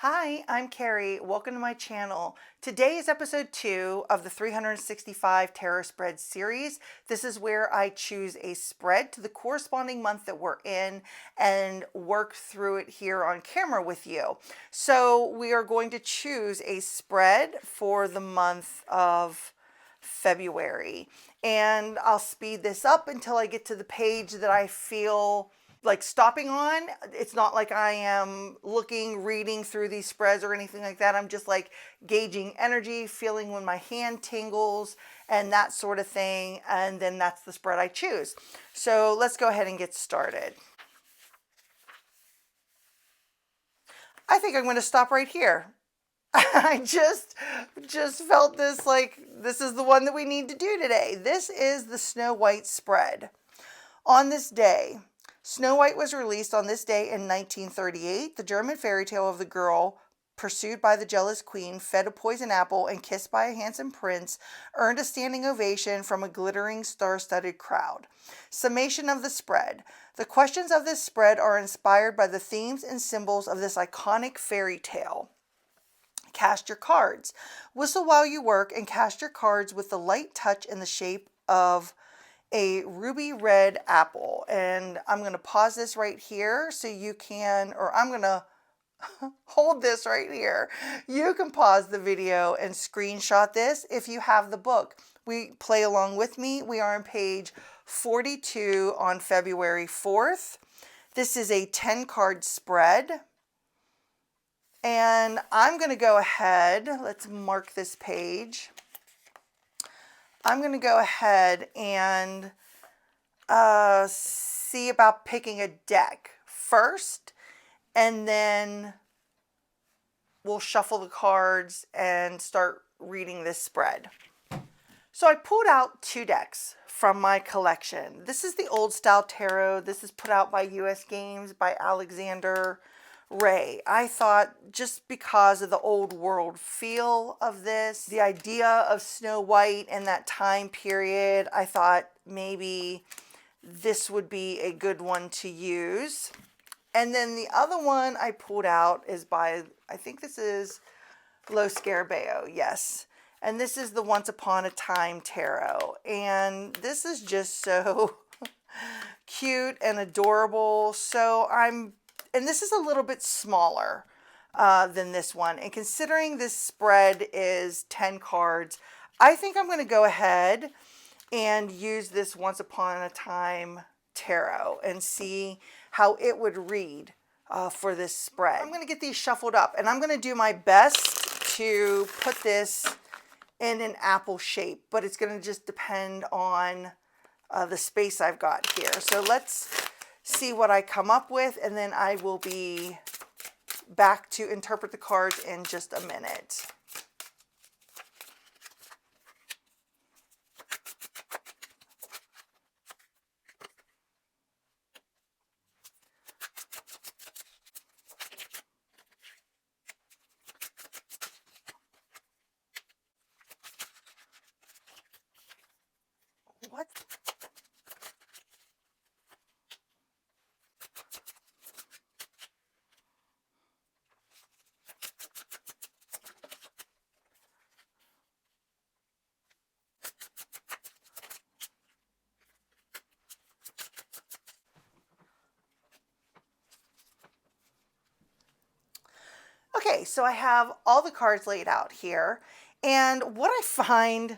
Hi, I'm Carrie. Welcome to my channel. Today is episode 2 of the 365 Tarot Spread series. This is where I choose a spread to the corresponding month that we're in and work through it here on camera with you. So we are going to choose a spread for the month of February. And I'll speed this up until I get to the page that I feel like stopping on. It's not like I am reading through these spreads or anything like that. I'm just like gauging energy, feeling when my hand tingles and that sort of thing. And then that's the spread I choose. So let's go ahead and get started. I think I'm going to stop right here. I just felt this like this is the one that we need to do today. This is the Snow White spread. On this day, Snow White was released on this day in 1938. The German fairy tale of the girl pursued by the jealous queen, fed a poison apple, and kissed by a handsome prince earned a standing ovation from a glittering star-studded crowd. Summation of the spread. The questions of this spread are inspired by the themes and symbols of this iconic fairy tale. Cast your cards. Whistle while you work and cast your cards with the light touch in the shape of a ruby red apple. And I'm going to pause this right here so you can, or I'm going to hold this right here. You can pause the video and screenshot this if you have the book. Play along with me. We are on page 42 on February 4th. This is a 10 card spread. And I'm going to go ahead, let's mark this page. I'm going to go ahead and see about picking a deck first, and then we'll shuffle the cards and start reading this spread. So I pulled out 2 decks from my collection. This is the Old Style Tarot. This is put out by US Games by Alexander Ray. I thought just because of the old world feel of this, the idea of Snow White and that time period, I thought maybe this would be a good one to use. And then the other one I pulled out is by, I think this is Lo Scarebeo, yes. And this is the Once Upon a Time Tarot. And this is just so cute and adorable. And this is a little bit smaller than this one. And considering this spread is 10 cards, I think I'm going to go ahead and use this Once Upon a Time Tarot and see how it would read for this spread. I'm going to get these shuffled up, and I'm going to do my best to put this in an apple shape, but it's going to just depend on the space I've got here. So let's see what I come up with, and then I will be back to interpret the cards in just a minute. What? Okay, so I have all the cards laid out here, and what I find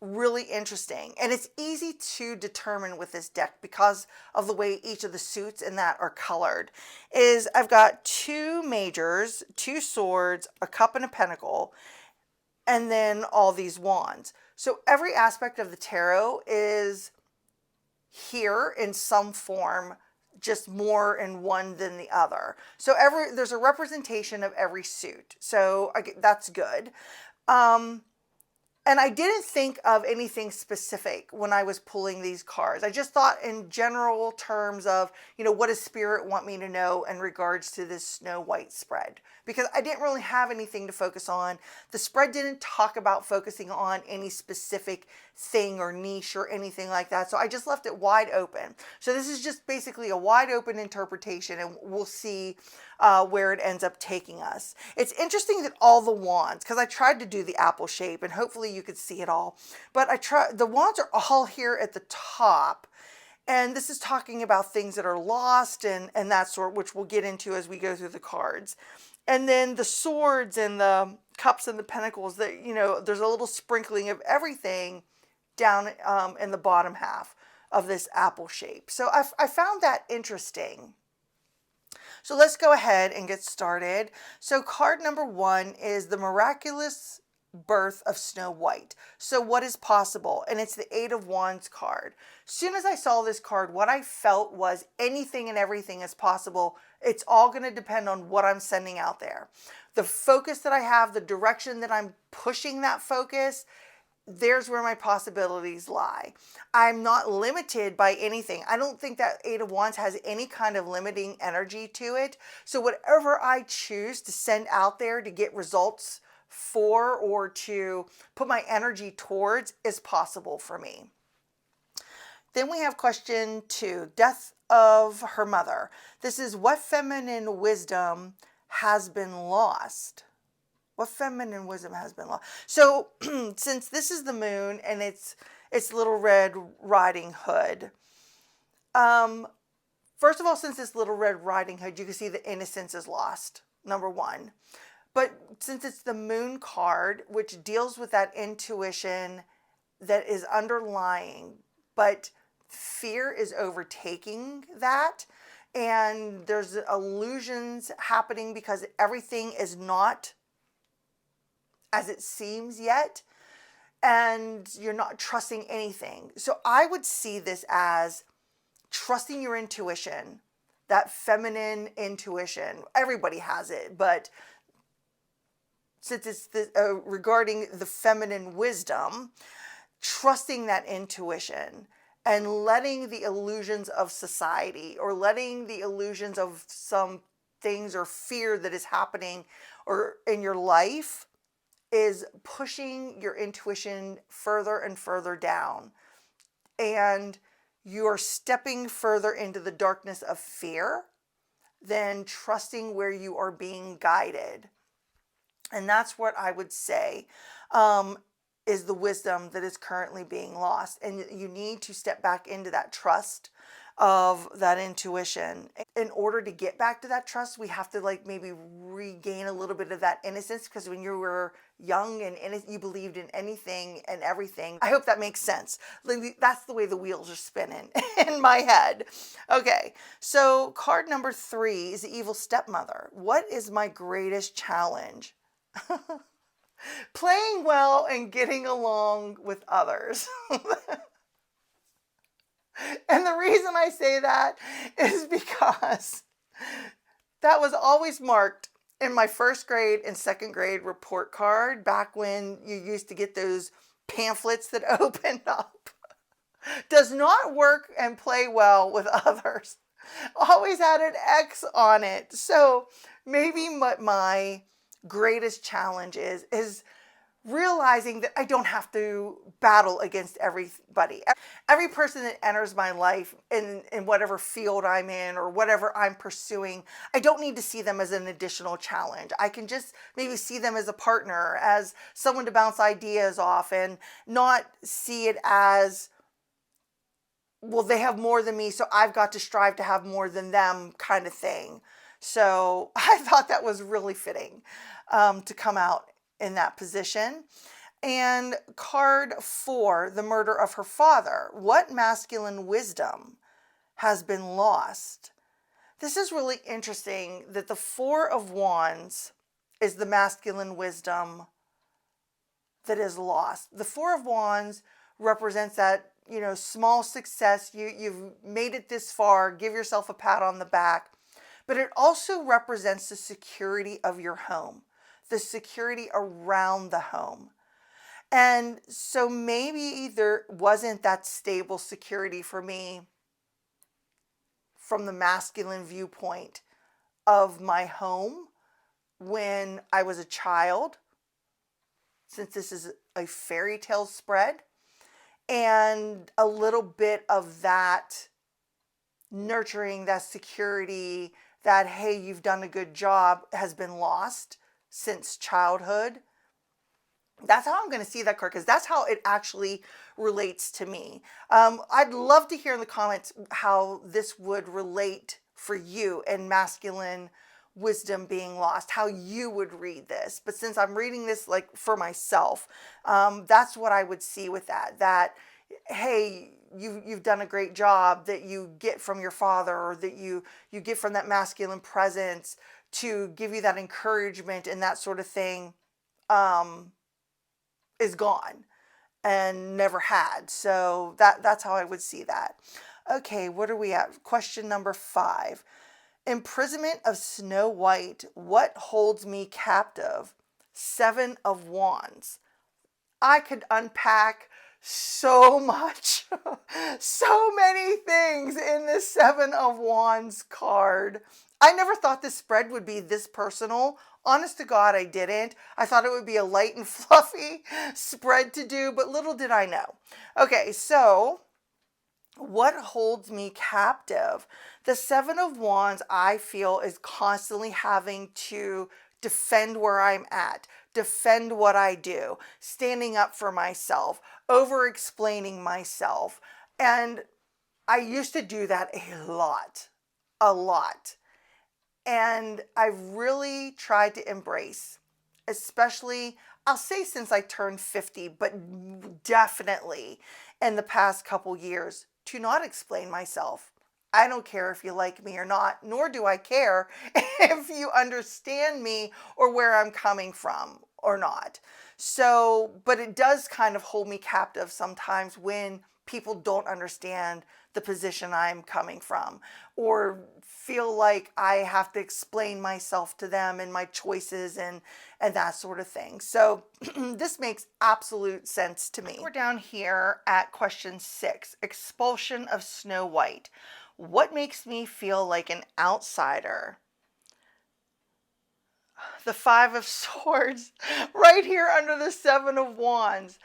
really interesting, and it's easy to determine with this deck because of the way each of the suits in that are colored, is I've got 2 majors, 2 swords, a cup and a pentacle, and then all these wands. So every aspect of the tarot is here in some form, just more in one than the other. So there's a representation of every suit. So that's good. And I didn't think of anything specific when I was pulling these cards. I just thought in general terms of, what does Spirit want me to know in regards to this Snow White spread? Because I didn't really have anything to focus on. The spread didn't talk about focusing on any specific thing or niche or anything like that. So I just left it wide open. So this is just basically a wide open interpretation, and we'll see where it ends up taking us. It's interesting that all the wands, because I tried to do the apple shape and hopefully you could see it all, but the wands are all here at the top. And this is talking about things that are lost and that sort, which we'll get into as we go through the cards. And then the swords and the cups and the pentacles, that, you know, there's a little sprinkling of everything down in the bottom half of this apple shape. So I found that interesting. So let's go ahead and get started. So card number 1 is the miraculous birth of Snow White. So what is possible? And it's the 8 of Wands card. As soon as I saw this card, what I felt was anything and everything is possible. It's all going to depend on what I'm sending out there. The focus that I have, the direction that I'm pushing that focus, there's where my possibilities lie. I'm not limited by anything. I don't think that 8 of Wands has any kind of limiting energy to it. So whatever I choose to send out there to get results for or to put my energy towards is possible for me. Then we have question 2, death of her mother. This is what feminine wisdom has been lost. What feminine wisdom has been lost? So since this is the moon and it's Little Red Riding Hood. First of all, since it's Little Red Riding Hood, you can see the innocence is lost, number 1. But since it's the moon card, which deals with that intuition that is underlying, but fear is overtaking that, and there's illusions happening because everything is not as it seems yet, and you're not trusting anything. So I would see this as trusting your intuition, that feminine intuition. Everybody has it, but since it's regarding the feminine wisdom, trusting that intuition and letting the illusions of society or letting the illusions of some things or fear that is happening or in your life is pushing your intuition further and further down. And you're stepping further into the darkness of fear than trusting where you are being guided. And that's what I would say is the wisdom that is currently being lost. And you need to step back into that trust of that intuition. In order to get back to that trust, we have to maybe regain a little bit of that innocence, because when you were young and you believed in anything and everything. I hope that makes sense. That's the way the wheels are spinning in my head. Okay, so card number 3 is the evil stepmother. What is my greatest challenge? Playing well and getting along with others. And the reason I say that is because that was always marked in my 1st grade and 2nd grade report card, back when you used to get those pamphlets that opened up. Does not work and play well with others. Always had an X on it. So maybe what my greatest challenge is realizing that I don't have to battle against everybody. Every person that enters my life in whatever field I'm in or whatever I'm pursuing, I don't need to see them as an additional challenge. I can just maybe see them as a partner, as someone to bounce ideas off, and not see it as, well, they have more than me, so I've got to strive to have more than them kind of thing. So I thought that was really fitting to come out in that position. And card 4, the murder of her father. What masculine wisdom has been lost? This is really interesting that the 4 of Wands is the masculine wisdom that is lost. The 4 of Wands represents that, small success. You've made it this far. Give yourself a pat on the back. But it also represents the security of your home, the security around the home. And so maybe there wasn't that stable security for me from the masculine viewpoint of my home when I was a child, since this is a fairy tale spread, and a little bit of that nurturing, that security, that, hey, you've done a good job, has been lost since childhood. That's how I'm going to see that card, because that's how it actually relates to me. I'd love to hear in the comments how this would relate for you and masculine wisdom being lost, how you would read this. But since I'm reading this like for myself, that's what I would see with that. That, hey, you've done a great job, that you get from your father, or that you get from that masculine presence to give you that encouragement and that sort of thing, is gone and never had. So that's how I would see that. Okay, what are we at? Question number 5. Imprisonment of Snow White. What holds me captive? 7 of Wands. I could unpack so much, so many things in this 7 of Wands card. I never thought this spread would be this personal. Honest to God, I didn't. I thought it would be a light and fluffy spread to do, but little did I know. Okay, so what holds me captive? The 7 of Wands, I feel, is constantly having to defend where I'm at, defend what I do, standing up for myself, over-explaining myself. And I used to do that a lot. And I've really tried to embrace, especially, I'll say since I turned 50, but definitely in the past couple years, to not explain myself. I don't care if you like me or not, nor do I care if you understand me or where I'm coming from or not. So, but it does kind of hold me captive sometimes when people don't understand the position I'm coming from, or feel like I have to explain myself to them and my choices and that sort of thing. So this makes absolute sense to me. We're down here at question 6, expulsion of Snow White. What makes me feel like an outsider? The 5 of Swords right here under the 7 of Wands.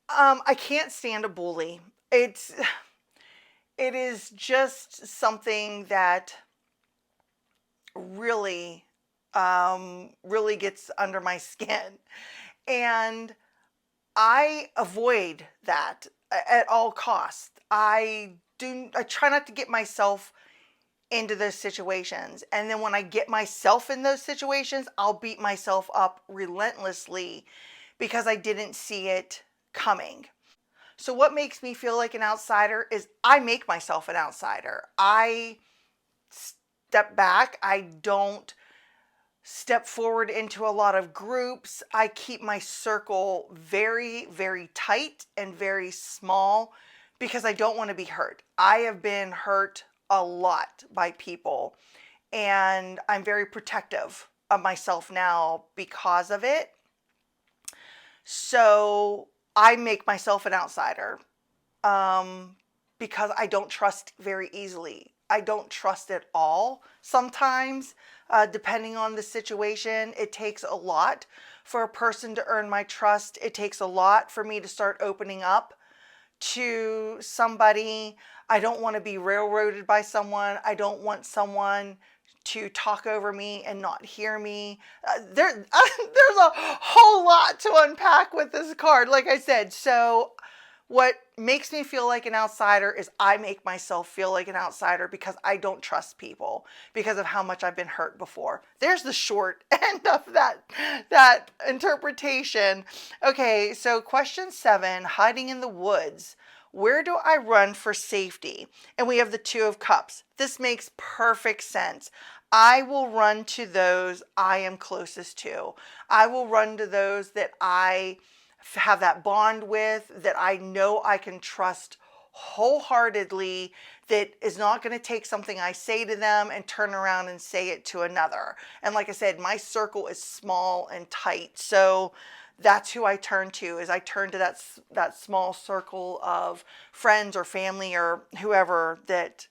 I can't stand a bully. It is just something that really, really gets under my skin. And I avoid that at all costs. I try not to get myself into those situations. And then when I get myself in those situations, I'll beat myself up relentlessly because I didn't see it coming. So what makes me feel like an outsider is I make myself an outsider. I step back. I don't step forward into a lot of groups. I keep my circle very, very tight and very small because I don't want to be hurt. I have been hurt a lot by people, and I'm very protective of myself now because of it. So I make myself an outsider because I don't trust very easily. I don't trust at all. Sometimes, depending on the situation, it takes a lot for a person to earn my trust. It takes a lot for me to start opening up to somebody. I don't want to be railroaded by someone. I don't want someone to talk over me and not hear me. There's a whole lot to unpack with this card, like I said. So what makes me feel like an outsider is I make myself feel like an outsider because I don't trust people because of how much I've been hurt before. There's the short end of that interpretation. Okay, so question 7, hiding in the woods. Where do I run for safety? And we have the 2 of Cups. This makes perfect sense. I will run to those I am closest to. I will run to those that I have that bond with, that I know I can trust wholeheartedly, that is not going to take something I say to them and turn around and say it to another. And like I said, my circle is small and tight. So that's who I turn to, is I turn to that small circle of friends or family or whoever that,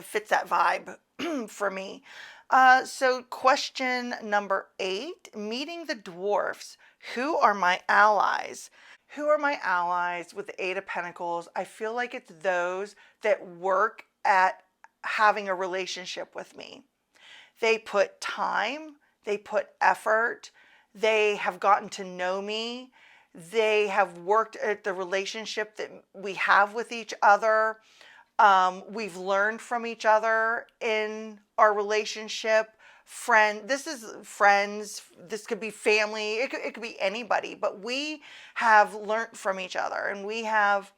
fits that vibe for me. So question number 8, meeting the dwarfs. Who are my allies? Who are my allies with the 8 of Pentacles? I feel like it's those that work at having a relationship with me. They put time, they put effort, they have gotten to know me, they have worked at the relationship that we have with each other. We've learned from each other in our relationship. This is friends, this could be family, it could be anybody, but we have learned from each other, and we have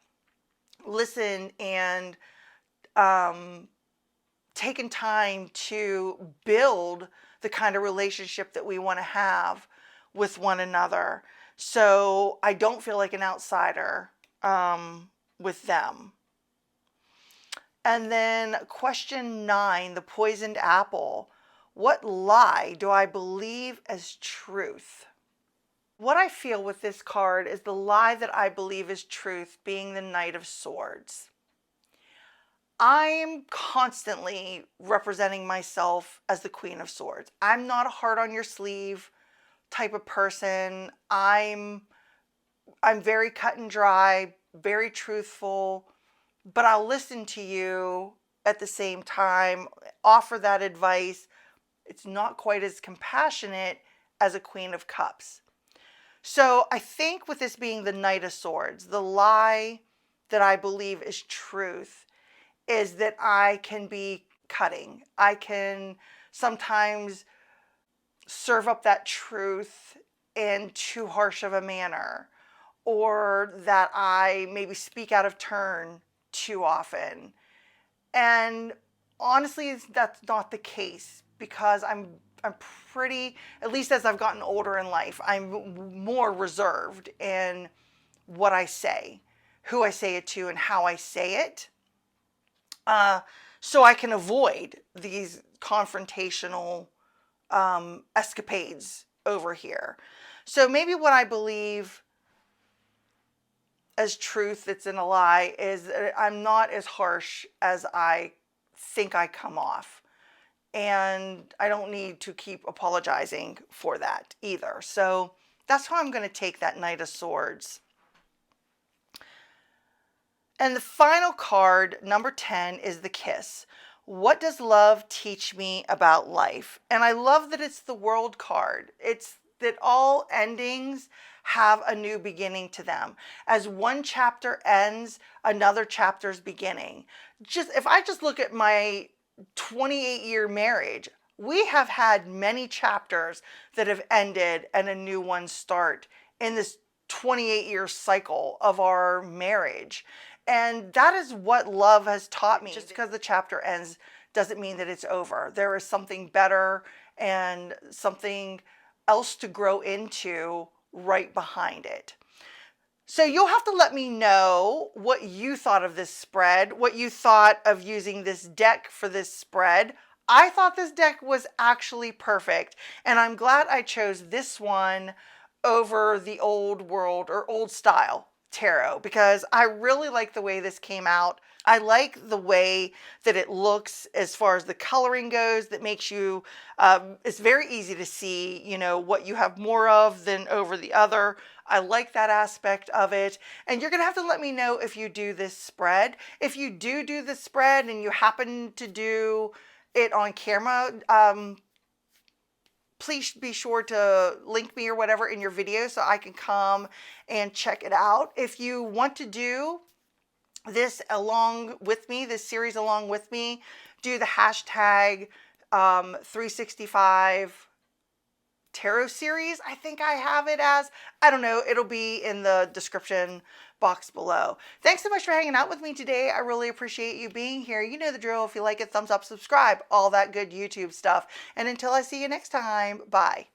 listened and taken time to build the kind of relationship that we want to have with one another. So I don't feel like an outsider with them. And then question 9, the poisoned apple. What lie do I believe as truth? What I feel with this card is the lie that I believe is truth being the Knight of Swords. I'm constantly representing myself as the Queen of Swords. I'm not a heart on your sleeve type of person. I'm very cut and dry, very truthful, but I'll listen to you at the same time, offer that advice. It's not quite as compassionate as a Queen of Cups. So I think with this being the Knight of Swords, the lie that I believe is truth is that I can be cutting. I can sometimes serve up that truth in too harsh of a manner, or that I maybe speak out of turn too often. And honestly, that's not the case, because I'm pretty, at least as I've gotten older in life, I'm more reserved in what I say, who I say it to, and how I say it. So I can avoid these confrontational escapades over here. So maybe what I believe as truth that's in a lie is that I'm not as harsh as I think I come off. And I don't need to keep apologizing for that either. So that's how I'm going to take that Knight of Swords. And the final card, number 10, is the Kiss. What does love teach me about life? And I love that it's the World card. It's that all endings have a new beginning to them. As one chapter ends, another chapter's beginning. If I just look at my 28-year marriage, we have had many chapters that have ended and a new one start in this 28-year cycle of our marriage. And that is what love has taught me. Just because the chapter ends doesn't mean that it's over. There is something better and something else to grow into right behind it. So you'll have to let me know what you thought of this spread, what you thought of using this deck for this spread. I thought this deck was actually perfect, and I'm glad I chose this one over the old world or old style tarot, because I really like the way this came out. I like the way that it looks as far as the coloring goes. That makes you, it's very easy to see, you know, what you have more of than over the other. I like that aspect of it. And you're going to have to let me know if you do this spread. If you do this spread and you happen to do it on camera, please be sure to link me or whatever in your video so I can come and check it out. If you want to do this along with me, this series along with me, do the hashtag 365 tarot series. I think I have it as, I don't know, it'll be in the description box below. Thanks so much for hanging out with me today. I really appreciate you being here. You know the drill. If you like it, thumbs up, subscribe, all that good YouTube stuff. And until I see you next time, bye.